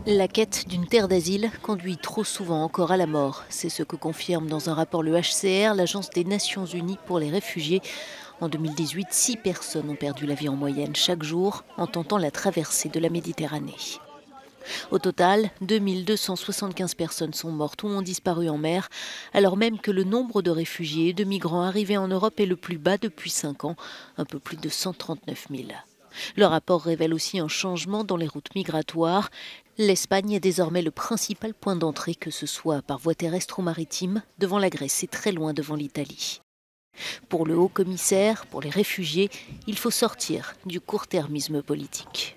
La quête d'une terre d'asile conduit trop souvent encore à la mort. C'est ce que confirme dans un rapport le HCR, l'Agence des Nations Unies pour les réfugiés. En 2018, 6 personnes ont perdu la vie en moyenne chaque jour en tentant la traversée de la Méditerranée. Au total, 2275 personnes sont mortes ou ont disparu en mer, alors même que le nombre de réfugiés et de migrants arrivés en Europe est le plus bas depuis 5 ans, un peu plus de 139 000. Le rapport révèle aussi un changement dans les routes migratoires. L'Espagne est désormais le principal point d'entrée, que ce soit par voie terrestre ou maritime, devant la Grèce et très loin devant l'Italie. Pour le haut-commissaire, pour les réfugiés, il faut sortir du court-termisme politique.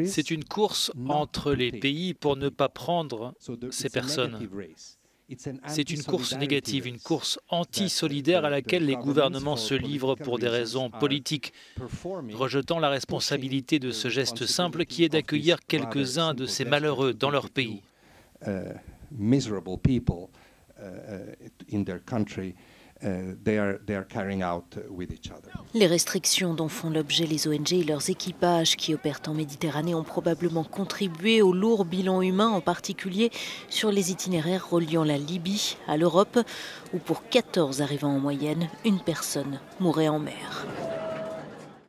C'est une course entre les pays pour ne pas prendre ces personnes. C'est une course négative, une course anti-solidaire à laquelle les gouvernements se livrent pour des raisons politiques, rejetant la responsabilité de ce geste simple qui est d'accueillir quelques-uns de ces malheureux dans leur pays. Les restrictions dont font l'objet les ONG et leurs équipages qui opèrent en Méditerranée ont probablement contribué au lourd bilan humain, en particulier sur les itinéraires reliant la Libye à l'Europe, où pour 14 arrivants en moyenne, une personne mourait en mer.